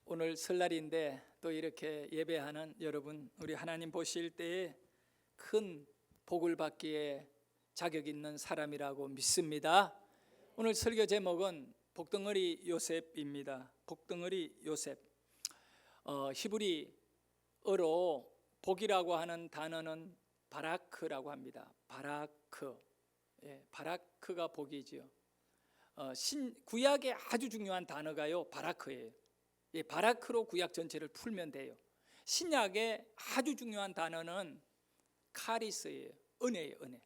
오늘 설날인데 또 이렇게 예배하는 여러분, 우리 하나님 보실 때에 큰 복을 받기에 자격 있는 사람이라고 믿습니다. 오늘 설교 제목은 복덩어리 요셉입니다. 복덩어리 요셉. 히브리어로 복이라고 하는 단어는 바라크라고 합니다. 바라크. 바라크가 복이지요. 구약의 아주 중요한 단어가요, 바라크예요. 바라크로 구약 전체를 풀면 돼요. 신약의 아주 중요한 단어는 카리스예요. 은혜예요, 은혜.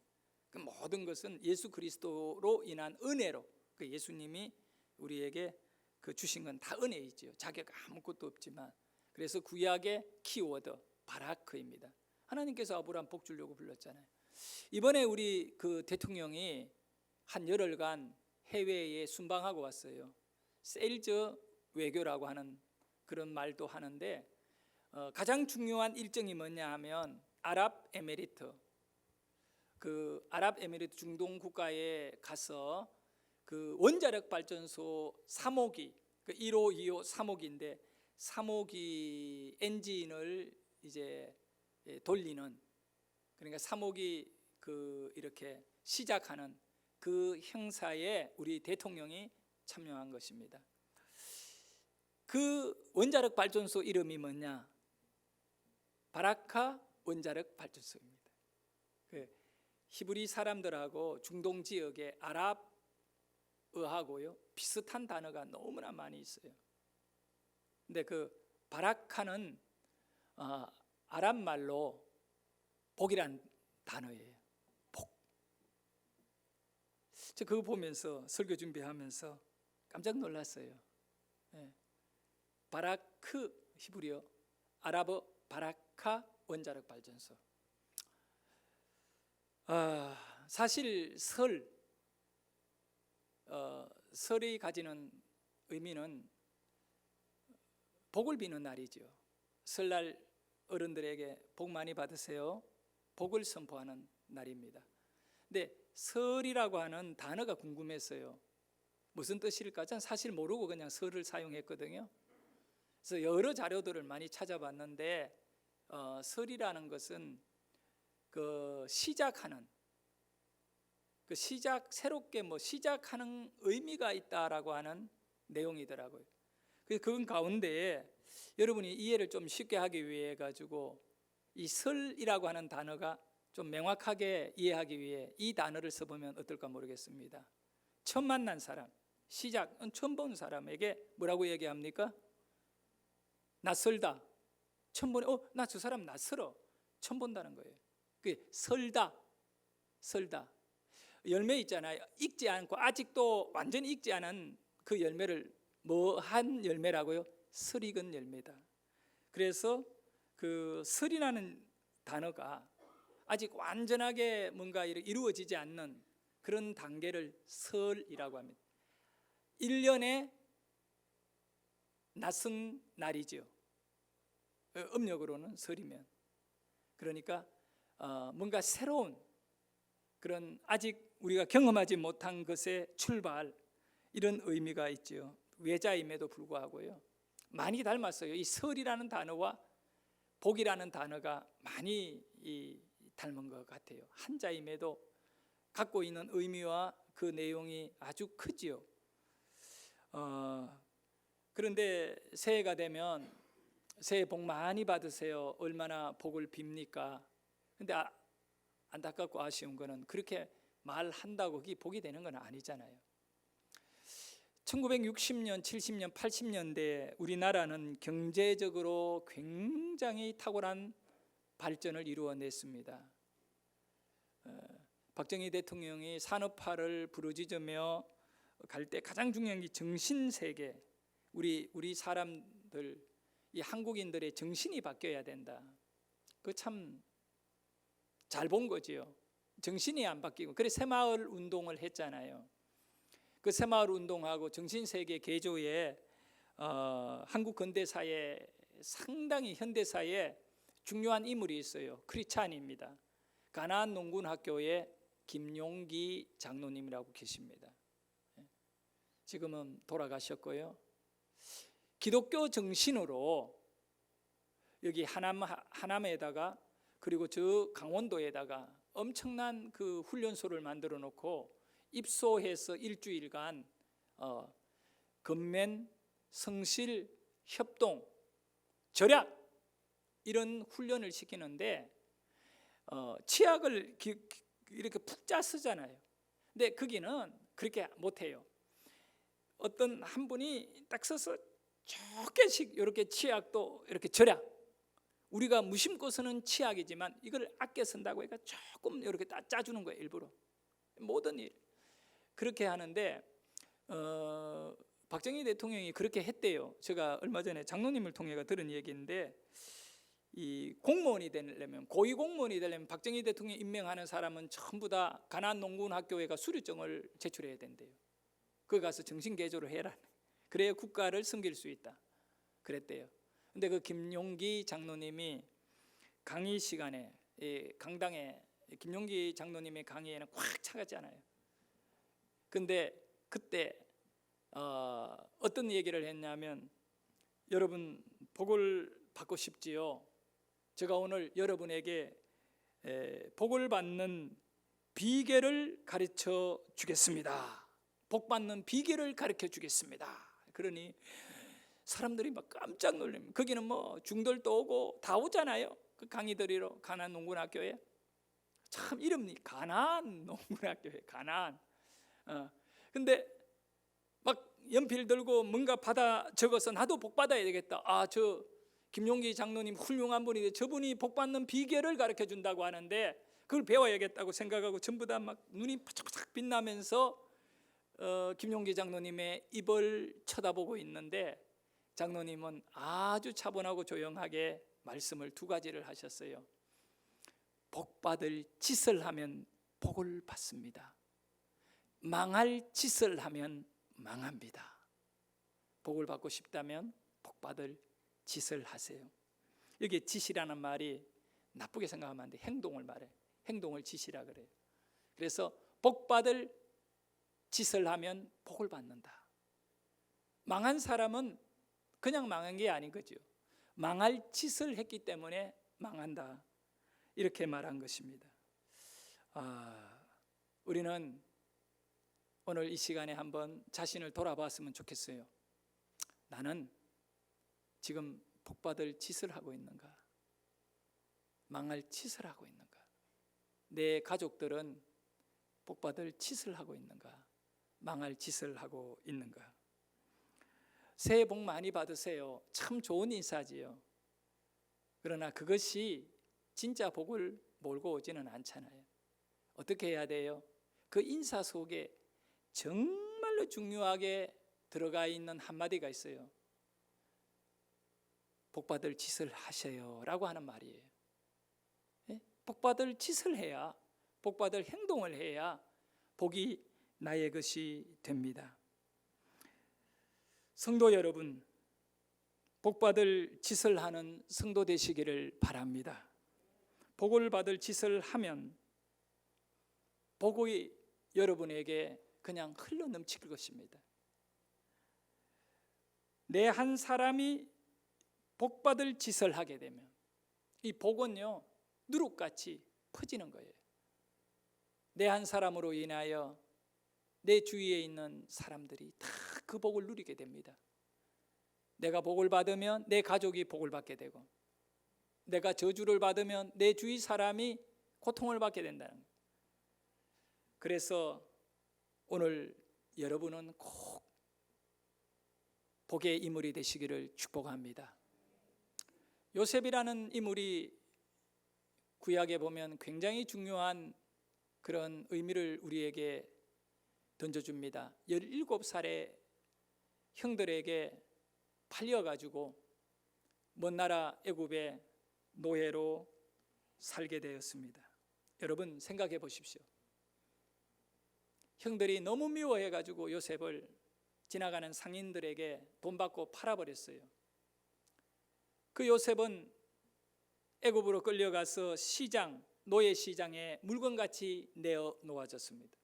그 모든 것은 예수 그리스도로 인한 은혜로, 그 예수님이 우리에게 그 주신 건 다 은혜이지요. 자격 아무것도 없지만. 그래서 구약의 키워드 바라크입니다. 하나님께서 아브라함 복 주려고 불렀잖아요. 이번에 우리 그 대통령이 한 열흘간 해외에 순방하고 왔어요. 세일즈 외교라고 하는 그런 말도 하는데, 가장 중요한 일정이 뭐냐 하면 아랍에미리트, 그 아랍에미리트 중동 국가에 가서 그 원자력 발전소 3호기, 그 1호, 2호, 3호기인데 3호기 엔진을 이제 돌리는, 그러니까 3호기 그 이렇게 시작하는 그 행사에 우리 대통령이 참여한 것입니다. 그 원자력 발전소 이름이 뭐냐? 바라카 원자력 발전소입니다. 그 히브리 사람들하고 중동 지역의 아랍어하고요 비슷한 단어가 너무나 많이 있어요. 근데 그 바라카는 아랍 말로 복이란 단어예요. 복. 저 그거 보면서 설교 준비하면서 깜짝 놀랐어요. 바라크 히브리어, 아랍어 바라카 원자력 발전소. 사실 설이 가지는 의미는 복을 비는 날이죠. 설날 어른들에게 복 많이 받으세요, 복을 선포하는 날입니다. 근데 설이라고 하는 단어가 궁금했어요. 무슨 뜻일까? 전 사실 모르고 그냥 설을 사용했거든요. 그래서 여러 자료들을 많이 찾아봤는데 설이라는 것은 그 시작하는, 그 새롭게 시작하는 의미가 있다라고 하는 내용이더라고요. 그래서 그 가운데에 여러분이 이해를 좀 쉽게 하기 위해 가지고 이 설이라고 하는 단어가 좀 명확하게 이해하기 위해 이 단어를 써보면 어떨까 모르겠습니다. 처음 만난 사람, 시작은 처음 본 사람에게 뭐라고 얘기합니까? 낯설다. 처음 보네. 나 저 사람 낯설어. 처음 본다는 거예요. 그게 설다. 열매 있잖아요. 익지 않고 아직도 완전히 익지 않은 그 열매를 뭐한 열매라고요? 설익은 열매다. 그래서 그 설이라는 단어가 아직 완전하게 뭔가 이루어지지 않는 그런 단계를 설이라고 합니다. 1년에 낯선 날이죠. 음력으로는 설이면. 그러니까 뭔가 새로운 그런 아직 우리가 경험하지 못한 것의 출발, 이런 의미가 있죠. 외자임에도 불구하고요 많이 닮았어요. 이 설이라는 단어와 복이라는 단어가 많이 닮은 것 같아요. 한자임에도 갖고 있는 의미와 그 내용이 아주 크지요. 그런데 새해가 되면 새해 복 많이 받으세요. 얼마나 복을 빕니까? 근데 안타깝고 아쉬운 거는 그렇게 말한다고 그게 복이 되는 건 아니잖아요. 1960년, 70년, 80년대에 우리나라는 경제적으로 굉장히 탁월한 발전을 이루어냈습니다. 박정희 대통령이 산업화를 부르짖으며 갈 때 가장 중요한 게 정신세계, 우리 사람들, 이 한국인들의 정신이 바뀌어야 된다. 그 참 잘 본 거지요. 정신이 안 바뀌고, 그래서 새마을 운동을 했잖아요. 그 새마을 운동하고 정신세계 개조에 한국 근대사에 상당히 현대사에 중요한 인물이 있어요. 크리스찬입니다. 가나안 농군학교의 김용기 장로님이라고 계십니다. 지금은 돌아가셨고요. 기독교 정신으로 여기 하남에다가 그리고 저 강원도에다가 엄청난 그 훈련소를 만들어 놓고 입소해서 일주일간 건면, 성실, 협동, 절약 이런 훈련을 시키는데 치약을 이렇게 푹 짜 쓰잖아요. 근데 거기는 그렇게 못해요. 어떤 한 분이 딱 서서 조금씩 이렇게 치약도 이렇게 절약, 우리가 무심코 쓰는 치약이지만 이걸 아껴 쓴다고 해서 조금 이렇게 짜주는 거예요. 일부러 모든 일 그렇게 하는데 박정희 대통령이 그렇게 했대요. 제가 얼마 전에 장로님을 통해 들은 얘기인데, 이 공무원이 되려면, 고위 공무원이 되려면 박정희 대통령이 임명하는 사람은 전부 다 가난농군학교회가 수료증을 제출해야 된대요. 거기 가서 정신개조를 해라. 그래야 국가를 섬길 수 있다 그랬대요. 근데 그 김용기 장로님이 강의 시간에, 강당에 김용기 장로님의 강의에는 꽉 차갔잖아요. 근데 그때 어떤 얘기를 했냐면, 여러분 복을 받고 싶지요? 제가 오늘 여러분에게 복을 받는 비결을 가르쳐 주겠습니다. 복 받는 비결을 가르쳐 주겠습니다. 그러니 사람들이 막 깜짝 놀랍니다. 거기는 뭐 중들도 오고 다 오잖아요. 그 강의 들으러 가나안 농군학교에. 참 이름이 가나안 농군학교에, 가나안. 근데 막 연필 들고 뭔가 받아 적어서 나도 복 받아야 되겠다. 저 김용기 장로님 훌륭한 분인데 저분이 복 받는 비결을 가르쳐 준다고 하는데 그걸 배워야겠다고 생각하고 전부 다 막 눈이 바짝바짝 빛나면서 김용기 장로님의 입을 쳐다보고 있는데, 장로님은 아주 차분하고 조용하게 말씀을 두 가지를 하셨어요. 복 받을 짓을 하면 복을 받습니다. 망할 짓을 하면 망합니다. 복을 받고 싶다면 복 받을 짓을 하세요. 여기 짓이라는 말이 나쁘게 생각하면 안 돼. 행동을 말해. 행동을 짓이라 그래요. 그래서 복 받을 짓을 하면 복을 받는다. 망한 사람은 그냥 망한 게 아닌 거죠. 망할 짓을 했기 때문에 망한다. 이렇게 말한 것입니다. 우리는 오늘 이 시간에 한번 자신을 돌아봤으면 좋겠어요. 나는 지금 복받을 짓을 하고 있는가? 망할 짓을 하고 있는가? 내 가족들은 복받을 짓을 하고 있는가? 망할 짓을 하고 있는가? 새해 복 많이 받으세요. 참 좋은 인사지요. 그러나 그것이 진짜 복을 몰고 오지는 않잖아요. 어떻게 해야 돼요? 그 인사 속에 정말로 중요하게 들어가 있는 한마디가 있어요. 복받을 짓을 하세요 라고 하는 말이에요. 복받을 짓을 해야, 복받을 행동을 해야 복이 나의 것이 됩니다. 성도 여러분, 복받을 짓을 하는 성도 되시기를 바랍니다. 복을 받을 짓을 하면 복이 여러분에게 그냥 흘러 넘칠 것입니다. 내 한 사람이 복받을 짓을 하게 되면 이 복은요, 누룩같이 퍼지는 거예요. 내 한 사람으로 인하여 내 주위에 있는 사람들이 다 그 복을 누리게 됩니다. 내가 복을 받으면 내 가족이 복을 받게 되고, 내가 저주를 받으면 내 주위 사람이 고통을 받게 된다는 거예요. 그래서 오늘 여러분은 꼭 복의 인물이 되시기를 축복합니다. 요셉이라는 인물이 구약에 보면 굉장히 중요한 그런 의미를 우리에게 던져줍니다. 17살의 형들에게 팔려가지고 먼 나라 애굽의 노예로 살게 되었습니다. 여러분 생각해 보십시오. 형들이 너무 미워해가지고 요셉을 지나가는 상인들에게 돈 받고 팔아버렸어요. 그 요셉은 애굽으로 끌려가서 시장, 노예 시장에 물건같이 내어 놓아졌습니다.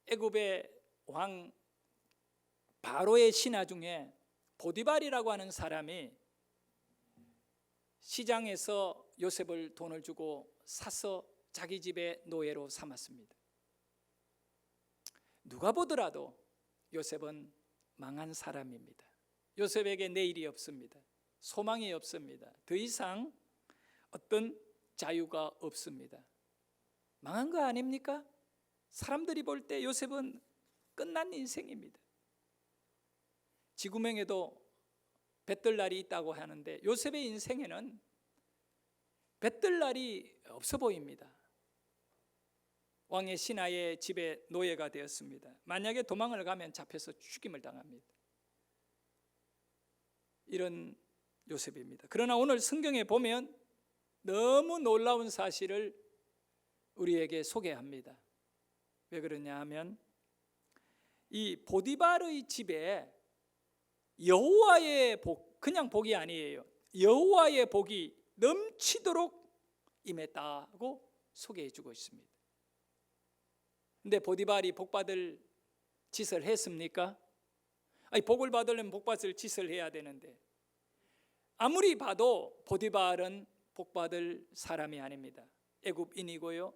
애굽의 왕 바로의 신하 중에 보디발이라고 하는 사람이 시장에서 요셉을 돈을 주고 사서 자기 집의 노예로 삼았습니다. 누가 보더라도 요셉은 망한 사람입니다. 요셉에게 내일이 없습니다. 소망이 없습니다. 더 이상 어떤 자유가 없습니다. 망한 거 아닙니까? 사람들이 볼 때 요셉은 끝난 인생입니다. 지구명에도 뱃들 날이 있다고 하는데 요셉의 인생에는 뱃들 날이 없어 보입니다. 왕의 신하의 집에 노예가 되었습니다. 만약에 도망을 가면 잡혀서 죽임을 당합니다. 이런 요셉입니다. 그러나 오늘 성경에 보면 너무 놀라운 사실을 우리에게 소개합니다. 왜 그러냐 하면 이 보디발의 집에 여호와의 복, 그냥 복이 아니에요. 여호와의 복이 넘치도록 임했다고 소개해 주고 있습니다. 근데 보디발이 복받을 짓을 했습니까? 아니, 복을 받으려면 복받을 짓을 해야 되는데 아무리 봐도 보디발은 복받을 사람이 아닙니다. 애굽인이고요,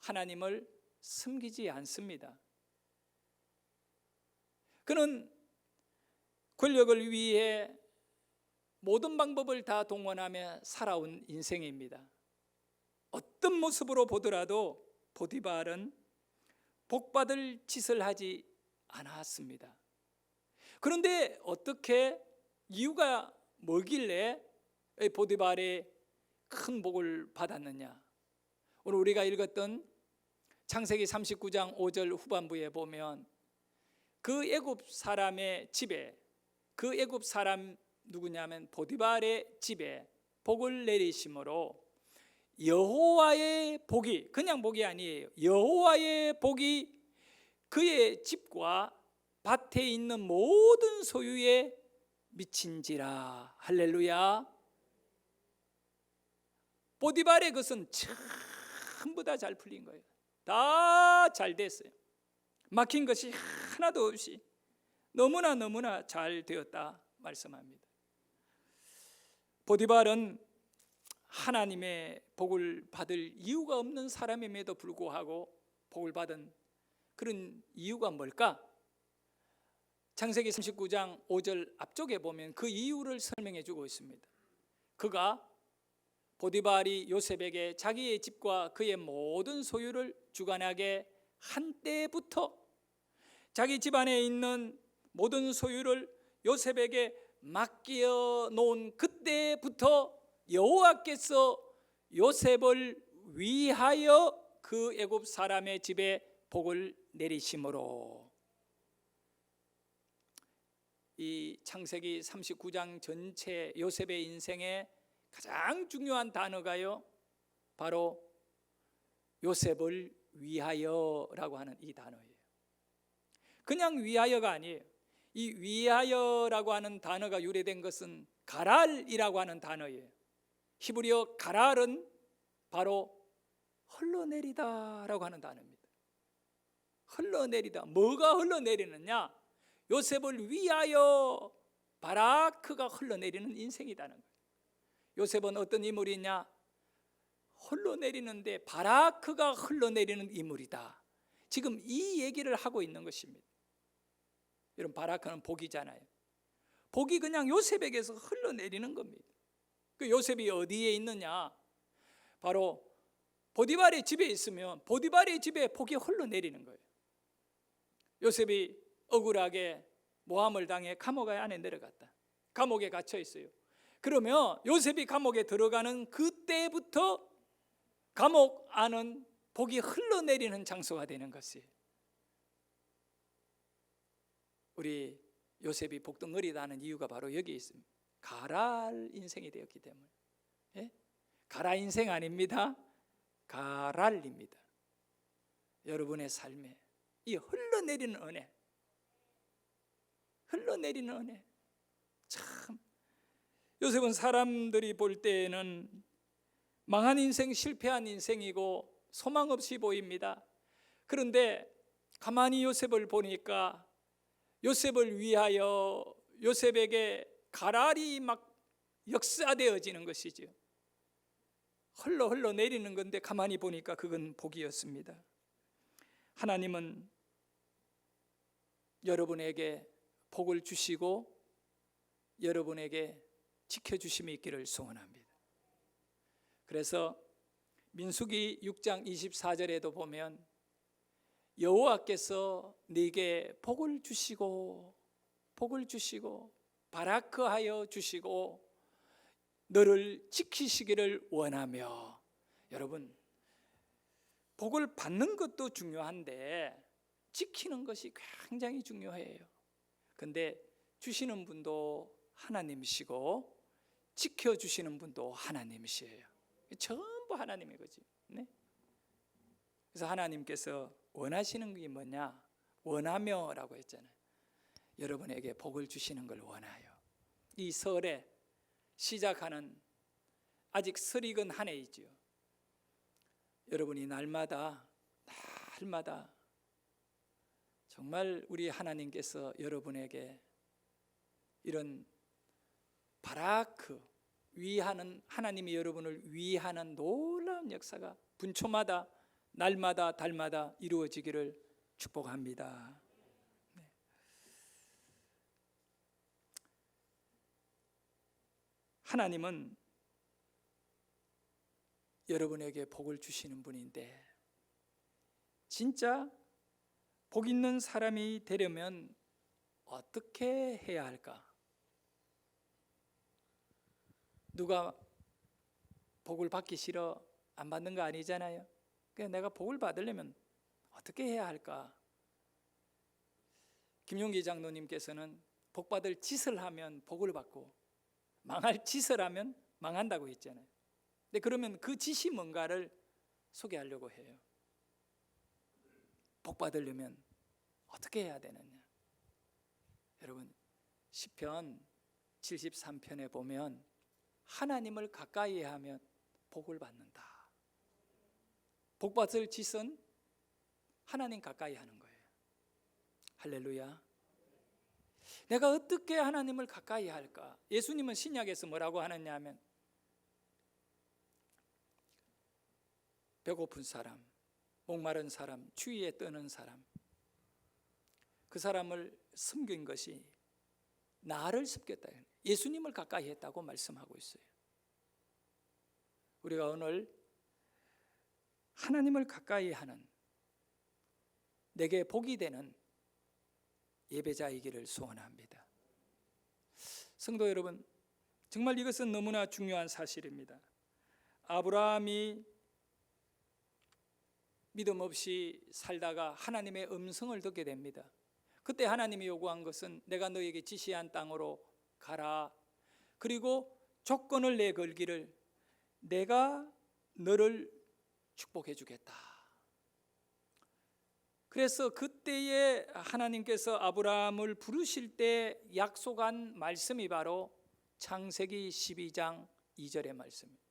하나님을 섬기지 않습니다. 그는 권력을 위해 모든 방법을 다 동원하며 살아온 인생입니다. 어떤 모습으로 보더라도 보디발은 복받을 짓을 하지 않았습니다. 그런데 어떻게, 이유가 뭐길래 보디발의 큰 복을 받았느냐? 오늘 우리가 읽었던 창세기 39장 5절 후반부에 보면 그 애굽 사람의 집에, 그 애굽 사람 누구냐면 보디발의 집에 복을 내리심으로 여호와의 복이, 그냥 복이 아니에요, 여호와의 복이 그의 집과 밭에 있는 모든 소유에 미친지라. 할렐루야. 보디발의 것은 전부 다 잘 풀린 거예요. 다 잘 됐어요. 막힌 것이 하나도 없이 너무나 잘 되었다 말씀합니다. 보디발은 하나님의 복을 받을 이유가 없는 사람임에도 불구하고 복을 받은 그런 이유가 뭘까? 창세기 39장 5절 앞쪽에 보면 그 이유를 설명해 주고 있습니다. 그가, 보디발이 요셉에게 자기의 집과 그의 모든 소유를 주관하게 한 때부터, 자기 집안에 있는 모든 소유를 요셉에게 맡겨 놓은 그때부터 여호와께서 요셉을 위하여 그 애굽 사람의 집에 복을 내리심으로, 이 창세기 39장 전체 요셉의 인생에 가장 중요한 단어가요, 바로 요셉을 위하여라고 하는 이 단어예요. 그냥 위하여가 아니에요. 이 위하여라고 하는 단어가 유래된 것은 가랄이라고 하는 단어예요. 히브리어 가랄은 바로 흘러내리다라고 하는 단어입니다. 흘러내리다. 뭐가 흘러내리느냐? 요셉을 위하여 바라크가 흘러내리는 인생이라는 거예요. 요셉은 어떤 인물이냐? 흘러내리는데 바라크가 흘러내리는 인물이다. 지금 이 얘기를 하고 있는 것입니다. 여러분, 바라크는 복이잖아요. 복이 그냥 요셉에게서 흘러내리는 겁니다. 그 요셉이 어디에 있느냐? 바로 보디발의 집에 있으면 보디발의 집에 복이 흘러내리는 거예요. 요셉이 억울하게 모함을 당해 감옥 안에 내려갔다. 감옥에 갇혀 있어요. 그러면 요셉이 감옥에 들어가는 그때부터 감옥 안은 복이 흘러내리는 장소가 되는 것이에요. 우리 요셉이 복덩어리다는 이유가 바로 여기 있습니다. 가랄 인생이 되었기 때문에. 예? 가라 인생 아닙니다. 가랄입니다. 여러분의 삶에 이 흘러내리는 은혜, 흘러내리는 은혜. 참, 요셉은 사람들이 볼 때에는 망한 인생, 실패한 인생이고 소망 없이 보입니다. 그런데 가만히 요셉을 보니까 요셉을 위하여 요셉에게 가랄이 막 역사되어지는 것이죠. 흘러 내리는 건데 가만히 보니까 그건 복이었습니다. 하나님은 여러분에게 복을 주시고 여러분에게 지켜주심이 있기를 소원합니다. 그래서 민수기 6장 24절에도 보면 여호와께서 네게 복을 주시고 바라크하여 주시고 너를 지키시기를 원하며. 여러분, 복을 받는 것도 중요한데 지키는 것이 굉장히 중요해요. 근데 주시는 분도 하나님이시고 지켜주시는 분도 하나님이시에요. 전부 하나님의 거지. 네? 그래서 하나님께서 원하시는 게 뭐냐? 원하며라고 했잖아요. 여러분에게 복을 주시는 걸 원하여. 이 설에 시작하는 아직 설익은 한 해이지요. 여러분이 날마다 정말 우리 하나님께서 여러분에게 이런 바라크 위하는, 하나님이 여러분을 위하는 놀라운 역사가 분초마다 날마다 달마다 이루어지기를 축복합니다. 네. 하나님은 여러분에게 복을 주시는 분인데 진짜 복 있는 사람이 되려면 어떻게 해야 할까? 누가 복을 받기 싫어 안 받는 거 아니잖아요. 그러니까 내가 복을 받으려면 어떻게 해야 할까? 김용기 장로님께서는 복 받을 짓을 하면 복을 받고 망할 짓을 하면 망한다고 했잖아요. 근데 그러면 그 짓이 뭔가를 소개하려고 해요. 복 받으려면 어떻게 해야 되느냐? 여러분, 시편 73편에 보면 하나님을 가까이 하면 복을 받는다. 복 받을 짓은 하나님 가까이 하는 거예요. 할렐루야. 내가 어떻게 하나님을 가까이 할까? 예수님은 신약에서 뭐라고 하느냐 하면 배고픈 사람, 목마른 사람, 추위에 떠는 사람, 그 사람을 섬긴 것이 나를 섬겼다. 예수님을 가까이 했다고 말씀하고 있어요. 우리가 오늘 하나님을 가까이 하는, 내게 복이 되는 예배자이기를 소원합니다. 성도 여러분, 정말 이것은 너무나 중요한 사실입니다. 아브라함이 믿음 없이 살다가 하나님의 음성을 듣게 됩니다. 그때 하나님이 요구한 것은 내가 너에게 지시한 땅으로 가라. 그리고 조건을 내걸기를 내가 너를 축복해 주겠다. 그래서 그때에 하나님께서 아브라함을 부르실 때 약속한 말씀이 바로 창세기 12장 2절의 말씀입니다.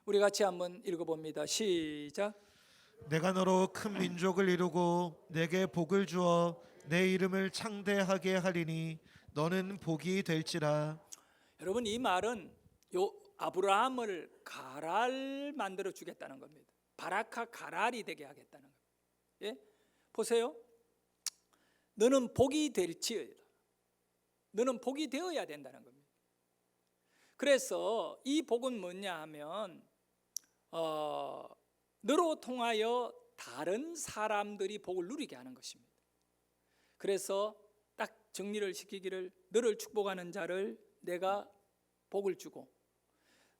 우리 같이 한번 읽어봅니다. 시작. 내가 너로 큰 민족을 이루고 내게 복을 주어 내 이름을 창대하게 하리니 너는 복이 될지라. 여러분, 이 말은 아브라함을 가랄 만들어 주겠다는 겁니다. 바라카 가랄이 되게 하겠다는 겁니다. 예? 보세요. 너는 복이 될지어다. 너는 복이 되어야 된다는 겁니다. 그래서 이 복은 뭐냐 하면 너로 통하여 다른 사람들이 복을 누리게 하는 것입니다. 그래서 딱 정리를 시키기를 너를 축복하는 자를 내가 복을 주고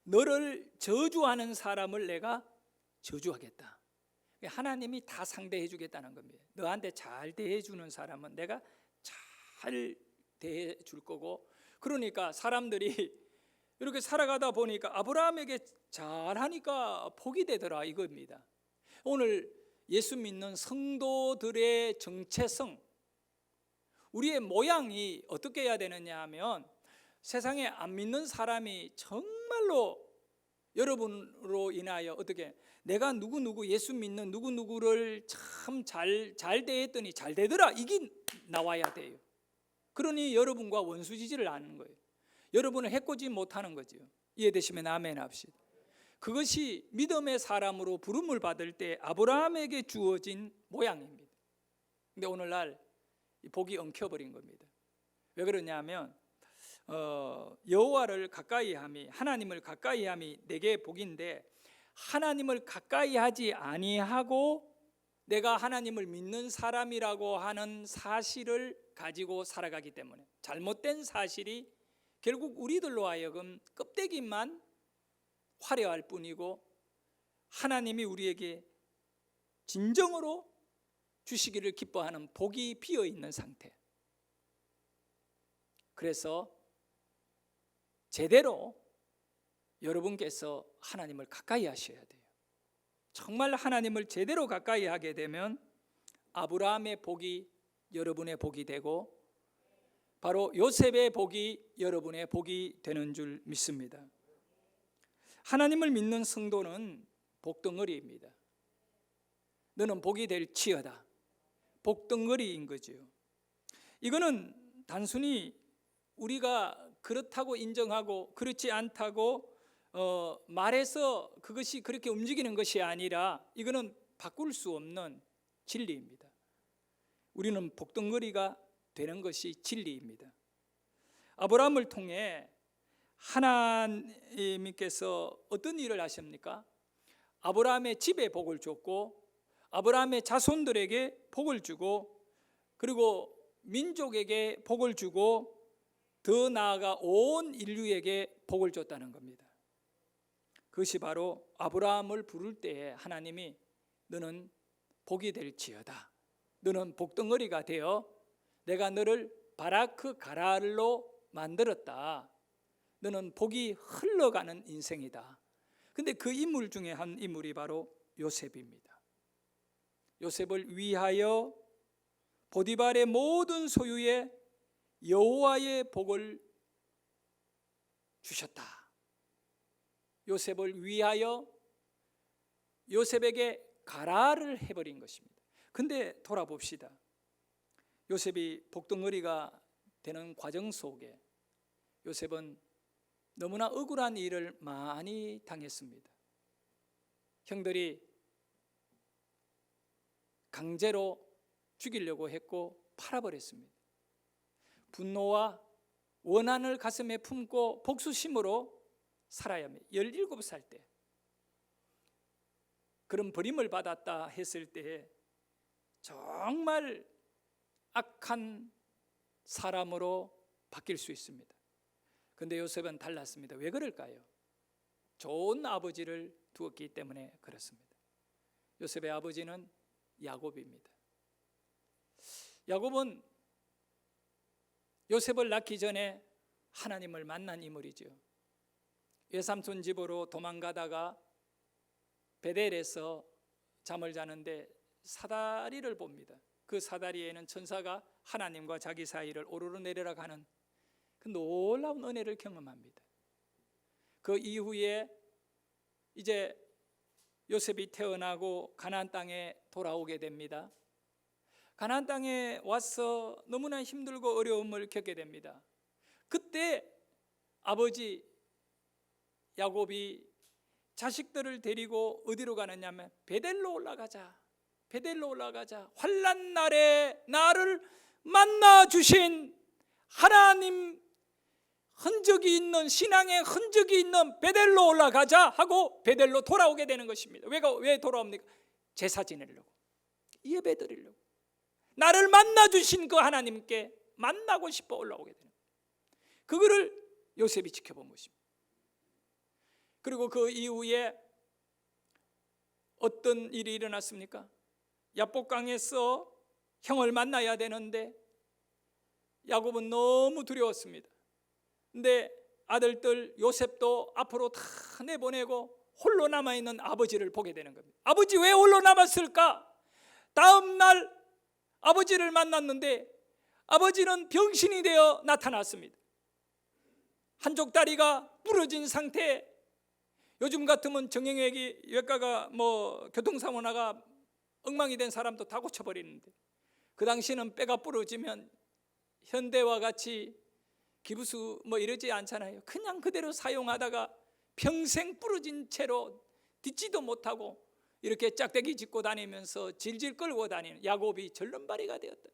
너를 저주하는 사람을 내가 저주하겠다. 하나님이 다 상대해 주겠다는 겁니다. 너한테 잘 대해 주는 사람은 내가 잘 대해 줄 거고, 그러니까 사람들이 이렇게 살아가다 보니까 아브라함에게 잘하니까 복이 되더라 이겁니다. 오늘 예수 믿는 성도들의 정체성, 우리의 모양이 어떻게 해야 되느냐 하면 세상에 안 믿는 사람이 정말로 여러분으로 인하여 어떻게 내가 누구누구 예수 믿는 누구누구를 참 잘 대했더니 잘 되더라, 이게 나와야 돼요. 그러니 여러분과 원수지지를 않는 거예요. 여러분을 해코지 못하는 거죠. 이해되시면 아멘 합시다. 그것이 믿음의 사람으로 부름을 받을 때 아브라함에게 주어진 모양입니다. 근데 오늘날 복이 엉켜버린 겁니다. 왜 그러냐면 여호와를 가까이함이, 하나님을 가까이함이 내게 복인데, 하나님을 가까이하지 아니하고 내가 하나님을 믿는 사람이라고 하는 사실을 가지고 살아가기 때문에, 잘못된 사실이 결국 우리들로 하여금 껍데기만 화려할 뿐이고 하나님이 우리에게 진정으로 주시기를 기뻐하는 복이 비어있는 상태. 그래서 제대로 여러분께서 하나님을 가까이 하셔야 돼요. 정말 하나님을 제대로 가까이 하게 되면 아브라함의 복이 여러분의 복이 되고, 바로 요셉의 복이 여러분의 복이 되는 줄 믿습니다. 하나님을 믿는 성도는 복덩어리입니다. 너는 복이 될지어다, 복덩어리인 거죠. 이거는 단순히 우리가 그렇다고 인정하고 그렇지 않다고 말해서 그것이 그렇게 움직이는 것이 아니라, 이거는 바꿀 수 없는 진리입니다. 우리는 복덩어리가 되는 것이 진리입니다. 아브라함을 통해 하나님께서 어떤 일을 하십니까? 아브라함의 집에 복을 줬고, 아브라함의 자손들에게 복을 주고, 그리고 민족에게 복을 주고, 더 나아가 온 인류에게 복을 줬다는 겁니다. 그것이 바로 아브라함을 부를 때에 하나님이 너는 복이 될지어다, 너는 복덩어리가 되어 내가 너를 바라크 가랄로 만들었다, 너는 복이 흘러가는 인생이다. 근데 그 인물 중에 한 인물이 바로 요셉입니다. 요셉을 위하여 보디발의 모든 소유에 여호와의 복을 주셨다. 요셉을 위하여 요셉에게 가라를 해버린 것입니다. 근데 돌아봅시다. 요셉이 복덩어리가 되는 과정 속에 요셉은 너무나 억울한 일을 많이 당했습니다. 형들이 강제로 죽이려고 했고 팔아버렸습니다. 분노와 원한을 가슴에 품고 복수심으로 살아야 합니다. 17살 때 그런 버림을 받았다 했을 때 정말 악한 사람으로 바뀔 수 있습니다. 그런데 요셉은 달랐습니다. 왜 그럴까요? 좋은 아버지를 두었기 때문에 그렇습니다. 요셉의 아버지는 야곱입니다. 야곱은 요셉을 낳기 전에 하나님을 만난 인물이죠. 외삼촌 집으로 도망가다가 베델에서 잠을 자는데 사다리를 봅니다. 그 사다리에는 천사가 하나님과 자기 사이를 오르르내리라 가는 그 놀라운 은혜를 경험합니다. 그 이후에 이제 요셉이 태어나고 가나안 땅에 돌아오게 됩니다. 가나안 땅에 와서 너무나 힘들고 어려움을 겪게 됩니다. 그때 아버지 야곱이 자식들을 데리고 어디로 가느냐면 베델로 올라가자. 베델로 올라가자. 환난 날에 나를 만나 주신 하나님 흔적이 있는, 신앙의 흔적이 있는 베델로 올라가자 하고 베델로 돌아오게 되는 것입니다. 왜 돌아옵니까? 제사 지내려고, 예배 드리려고, 나를 만나 주신 그 하나님께 만나고 싶어 올라오게 되는 거예요. 그거를 요셉이 지켜본 것입니다. 그리고 그 이후에 어떤 일이 일어났습니까? 야복강에서 형을 만나야 되는데 야곱은 너무 두려웠습니다. 근데 아들들 요셉도 앞으로 다 내보내고 홀로 남아있는 아버지를 보게 되는 겁니다. 아버지 왜 홀로 남았을까? 다음 날 아버지를 만났는데 아버지는 병신이 되어 나타났습니다. 한쪽 다리가 부러진 상태에 요즘 같으면 정형외과 외과가 뭐 교통사고 나가 엉망이 된 사람도 다 고쳐버리는데, 그 당시는 뼈가 부러지면 현대와 같이 기부수 뭐 이러지 않잖아요. 그냥 그대로 사용하다가 평생 부러진 채로 딛지도 못하고 이렇게 짝대기 짚고 다니면서 질질 끌고 다니는 야곱이 절름발이가 되었다.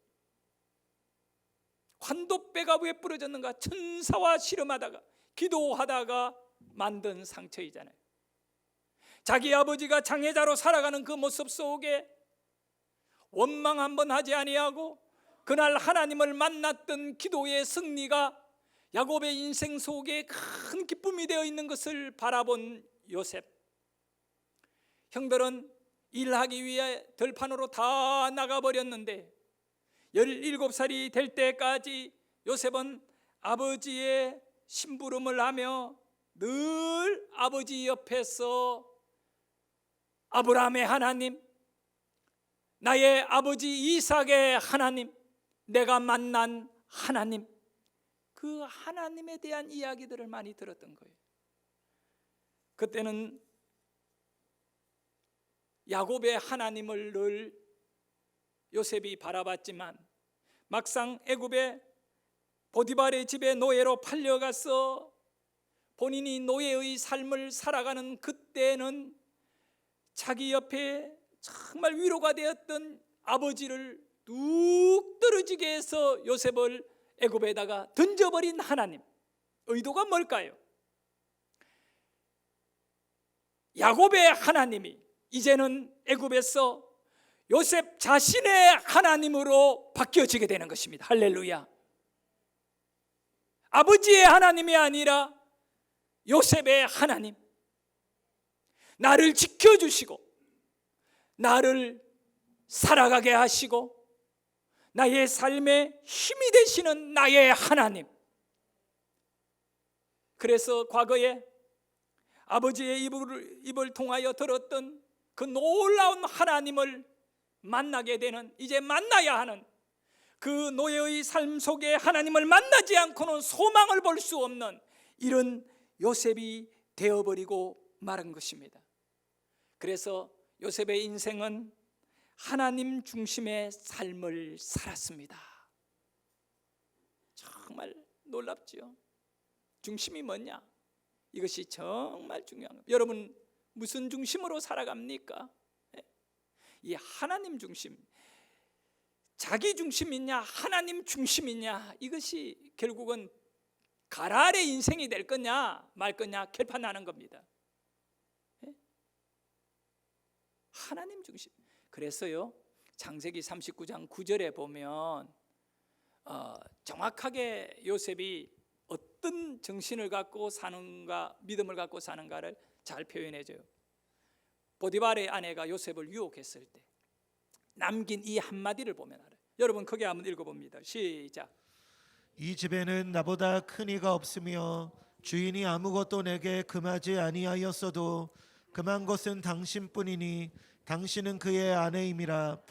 환도뼈가 왜 부러졌는가? 천사와 씨름하다가 기도하다가 만든 상처이잖아요. 자기 아버지가 장애자로 살아가는 그 모습 속에 원망 한번 하지 아니하고 그날 하나님을 만났던 기도의 승리가 야곱의 인생 속에 큰 기쁨이 되어 있는 것을 바라본 요셉. 형들은 일하기 위해 들판으로 다 나가버렸는데 17살이 될 때까지 요셉은 아버지의 심부름을 하며 늘 아버지 옆에서 아브라함의 하나님, 나의 아버지 이삭의 하나님, 내가 만난 하나님, 그 하나님에 대한 이야기들을 많이 들었던 거예요. 그때는 야곱의 하나님을 늘 요셉이 바라봤지만 막상 애굽의 보디발의 집에 노예로 팔려가서 본인이 노예의 삶을 살아가는 그때는 자기 옆에 정말 위로가 되었던 아버지를 뚝 떨어지게 해서 요셉을 애굽에다가 던져버린 하나님, 의도가 뭘까요? 야곱의 하나님이 이제는 애굽에서 요셉 자신의 하나님으로 바뀌어지게 되는 것입니다. 할렐루야. 아버지의 하나님이 아니라 요셉의 하나님, 나를 지켜주시고 나를 살아가게 하시고 나의 삶에 힘이 되시는 나의 하나님. 그래서 과거에 아버지의 입을 통하여 들었던 그 놀라운 하나님을 만나게 되는, 이제 만나야 하는 그 노예의 삶 속에 하나님을 만나지 않고는 소망을 볼 수 없는 이런 요셉이 되어버리고 말은 것입니다. 그래서 요셉의 인생은 하나님 중심의 삶을 살았습니다. 정말 놀랍지요. 중심이 뭐냐? 이것이 정말 중요한 겁니다. 여러분 무슨 중심으로 살아갑니까? 이 하나님 중심, 자기 중심이냐 하나님 중심이냐, 이것이 결국은 가랄의 인생이 될 거냐 말 거냐 결판나는 겁니다. 하나님 중심. 그래서요 창세기 39장 9절에 보면 정확하게 요셉이 어떤 정신을 갖고 사는가, 믿음을 갖고 사는가를 잘 표현해줘요. 보디발의 아내가 요셉을 유혹했을 때 남긴 이 한마디를 보면 알아요. 여러분 크게 한번 읽어봅니다. 시작. 이 집에는 나보다 큰 이가 없으며 주인이 아무것도 내게 금하지 아니하였어도 금한 것은 당신뿐이니 당신은 그의 아내임이라.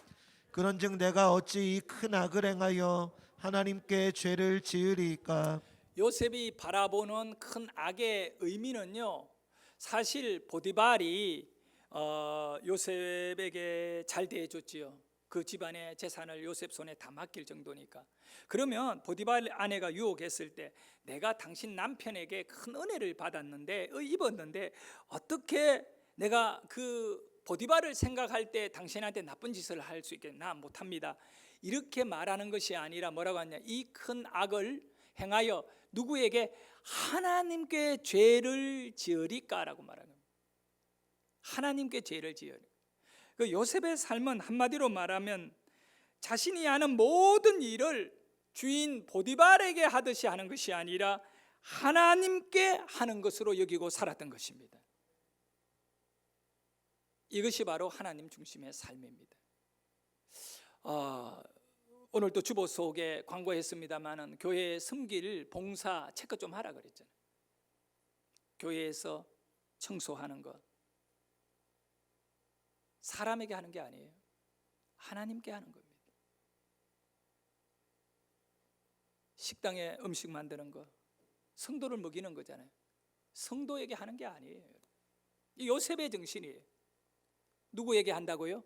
그런즉 내가 어찌 이 큰 악을 행하여 하나님께 죄를 지으리이까. 요셉이 바라보는 큰 악의 의미는요, 사실 보디발이 요셉에게 잘 대해줬지요. 그 집안의 재산을 요셉 손에 다 맡길 정도니까. 그러면 보디발 아내가 유혹했을 때 내가 당신 남편에게 큰 은혜를 받았는데 입었는데 어떻게 내가 그 보디발을 생각할 때 당신한테 나쁜 짓을 할 수 있겠나? 못합니다. 이렇게 말하는 것이 아니라 뭐라고 하냐, 이 큰 악을 행하여 누구에게? 하나님께 죄를 지으리까라고 말하는 겁니다. 하나님께 죄를 지으리. 그 요셉의 삶은 한마디로 말하면 자신이 하는 모든 일을 주인 보디발에게 하듯이 하는 것이 아니라 하나님께 하는 것으로 여기고 살았던 것입니다. 이것이 바로 하나님 중심의 삶입니다. 오늘 또 주보 속에 광고했습니다마는 교회에 섬길 봉사 체크 좀 하라 그랬잖아요. 교회에서 청소하는 것 사람에게 하는 게 아니에요. 하나님께 하는 겁니다. 식당에 음식 만드는 거 성도를 먹이는 거잖아요. 성도에게 하는 게 아니에요. 이 요셉의 정신이에요. 누구에게 한다고요?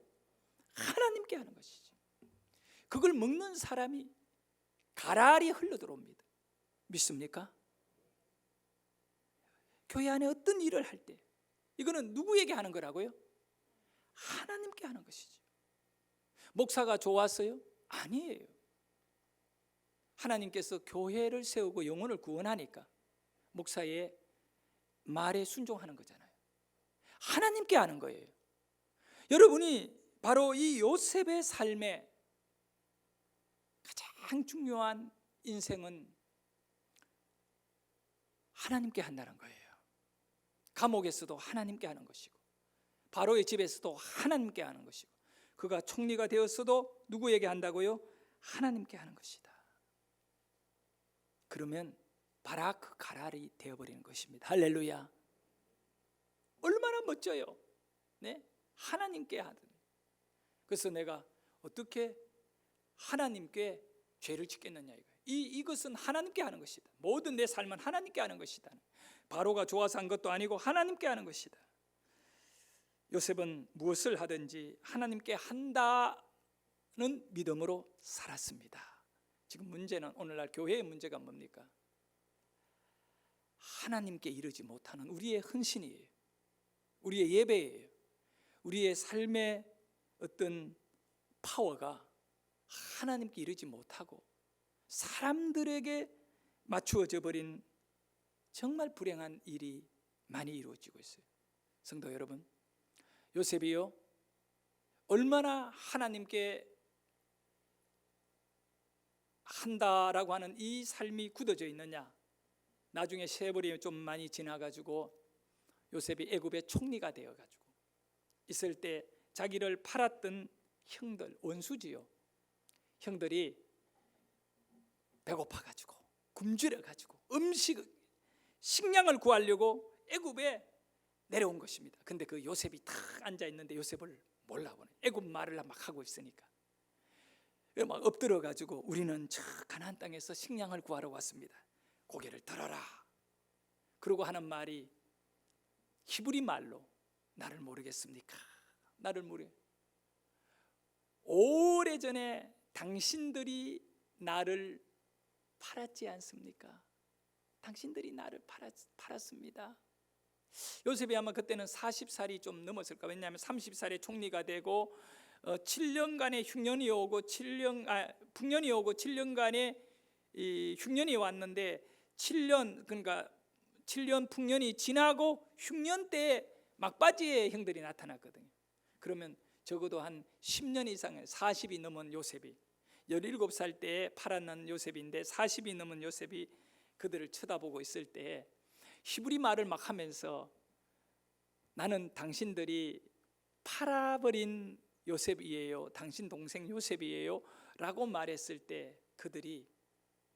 하나님께 하는 것이죠. 그걸 먹는 사람이 가라리 흘러들어옵니다. 믿습니까? 교회 안에 어떤 일을 할 때 이거는 누구에게 하는 거라고요? 하나님께 하는 것이죠. 목사가 좋았어요? 아니에요. 하나님께서 교회를 세우고 영혼을 구원하니까 목사의 말에 순종하는 거잖아요. 하나님께 하는 거예요. 여러분이 바로 이 요셉의 삶에 가장 중요한 인생은 하나님께 한다는 거예요. 감옥에서도 하나님께 하는 것이고 바로의 집에서도 하나님께 하는 것이고 그가 총리가 되었어도 누구에게 한다고요? 하나님께 하는 것이다. 그러면 바라크 가랄이 되어버리는 것입니다. 할렐루야. 얼마나 멋져요. 네? 하나님께 하든. 그래서 내가 어떻게 하나님께 죄를 짓겠느냐 이것은 하나님께 하는 것이다. 모든 내 삶은 하나님께 하는 것이다. 바로가 좋아서 한 것도 아니고 하나님께 하는 것이다. 요셉은 무엇을 하든지 하나님께 한다는 믿음으로 살았습니다. 지금 문제는 오늘날 교회의 문제가 뭡니까? 하나님께 이르지 못하는 우리의 헌신이에요. 우리의 예배예요. 우리의 삶의 어떤 파워가 하나님께 이르지 못하고 사람들에게 맞추어져 버린 정말 불행한 일이 많이 이루어지고 있어요. 성도 여러분, 요셉이요 얼마나 하나님께 한다라고 하는 이 삶이 굳어져 있느냐. 나중에 세월이 좀 많이 지나가지고 요셉이 애굽의 총리가 되어가지고 있을 때 자기를 팔았던 형들, 원수지요. 형들이 배고파가지고 굶주려가지고 식량을 구하려고 애굽에 내려온 것입니다. 근데 그 요셉이 탁 앉아 있는데 요셉을 몰라보네. 애굽 말을 막 하고 있으니까 막 엎드려가지고 우리는 저 가나안 땅에서 식량을 구하러 왔습니다. 고개를 들어라. 그러고 하는 말이 히브리 말로 나를 모르겠습니까? 나를 모르. 오래전에 당신들이 나를 팔았지 않습니까? 당신들이 나를 팔았습니다. 요셉이 아마 그때는 40살이 좀 넘었을까. 왜냐하면 30살에 총리가 되고 7년간의 흉년이 오고 풍년이 오고 7년간의 이 흉년이 왔는데 7년 그러니까 7년 풍년이 지나고 흉년 때에 막바지에 형들이 나타났거든요. 그러면 적어도 한 10년 이상의 40이 넘은 요셉이 17살 때에 팔아난 요셉인데 40이 넘은 요셉이 그들을 쳐다보고 있을 때 히브리 말을 막 하면서 나는 당신들이 팔아버린 요셉이에요. 당신 동생 요셉이에요. 라고 말했을 때 그들이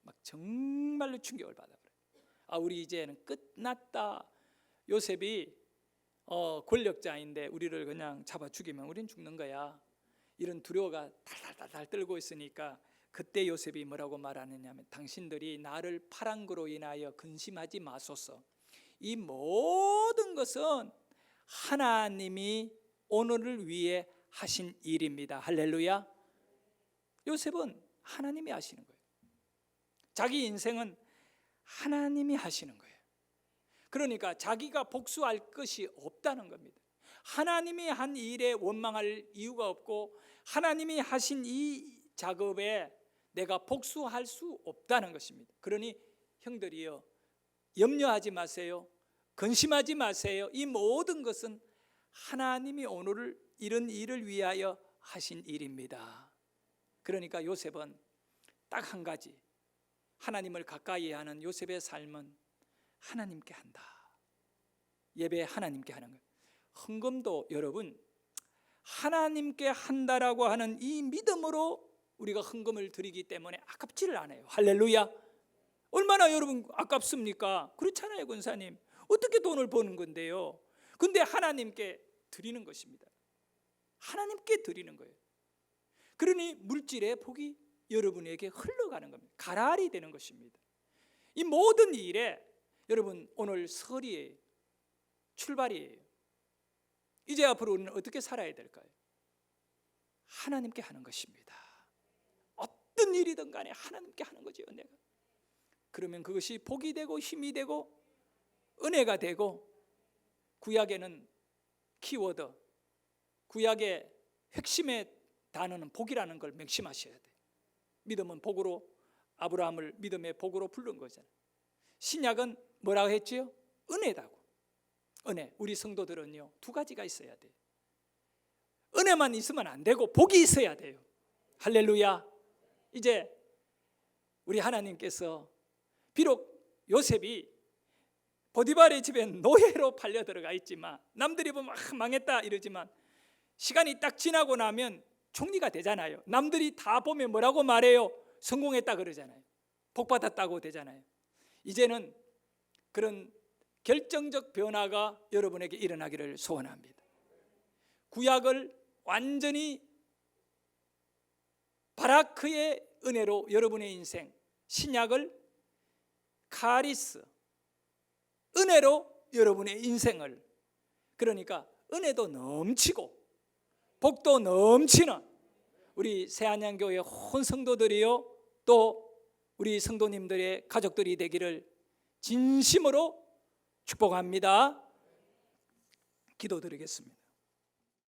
막 정말로 충격을 받아버려요. 우리 이제는 끝났다. 요셉이 권력자인데 우리를 그냥 잡아 죽이면 우린 죽는 거야. 이런 두려워가 달달달달 떨고 있으니까 그때 요셉이 뭐라고 말하느냐면 당신들이 나를 팔은 거로 인하여 근심하지 마소서. 이 모든 것은 하나님이 오늘을 위해 하신 일입니다. 할렐루야. 요셉은 하나님이 하시는 거예요. 자기 인생은 하나님이 하시는 거예요. 그러니까 자기가 복수할 것이 없다는 겁니다. 하나님이 한 일에 원망할 이유가 없고 하나님이 하신 이 작업에 내가 복수할 수 없다는 것입니다. 그러니 형들이요, 염려하지 마세요. 근심하지 마세요. 이 모든 것은 하나님이 오늘을 이런 일을 위하여 하신 일입니다. 그러니까 요셉은 딱 한 가지, 하나님을 가까이 하는 요셉의 삶은 하나님께 한다. 예배 하나님께 하는 것. 헌금도 여러분 하나님께 한다라고 하는 이 믿음으로 우리가 헌금을 드리기 때문에 아깝지를 않아요. 할렐루야. 얼마나 여러분 아깝습니까? 그렇잖아요, 권사님. 어떻게 돈을 버는 건데요? 근데 하나님께 드리는 것입니다. 하나님께 드리는 거예요. 그러니 물질의 복이 여러분에게 흘러가는 겁니다. 가랄이 되는 것입니다. 이 모든 일에 여러분 오늘 설이에요. 출발이에요. 이제 앞으로 우리는 어떻게 살아야 될까요? 하나님께 하는 것입니다. 어떤 일이든 간에 하나님께 하는 거죠. 은혜가. 그러면 그것이 복이 되고 힘이 되고 은혜가 되고, 구약에는 키워드, 구약의 핵심의 단어는 복이라는 걸 명심하셔야 돼요. 믿음은 복으로, 아브라함을 믿음의 복으로 부른 거잖아요. 신약은 뭐라고 했지요? 은혜다고. 은혜. 우리 성도들은요, 두 가지가 있어야 돼요. 은혜만 있으면 안 되고 복이 있어야 돼요. 할렐루야. 이제 우리 하나님께서, 비록 요셉이 보디발의 집에 노예로 팔려 들어가 있지만, 남들이 보면 망했다 이러지만, 시간이 딱 지나고 나면 총리가 되잖아요. 남들이 다 보면 뭐라고 말해요? 성공했다 그러잖아요. 복 받았다고 되잖아요. 이제는 그런 결정적 변화가 여러분에게 일어나기를 소원합니다. 구약을 완전히 바라크의 은혜로 여러분의 인생, 신약을 카리스, 은혜로 여러분의 인생을, 그러니까 은혜도 넘치고 복도 넘치는 우리 새안양교회 온 성도들이요, 또 우리 성도님들의 가족들이 되기를 진심으로 축복합니다. 기도드리겠습니다.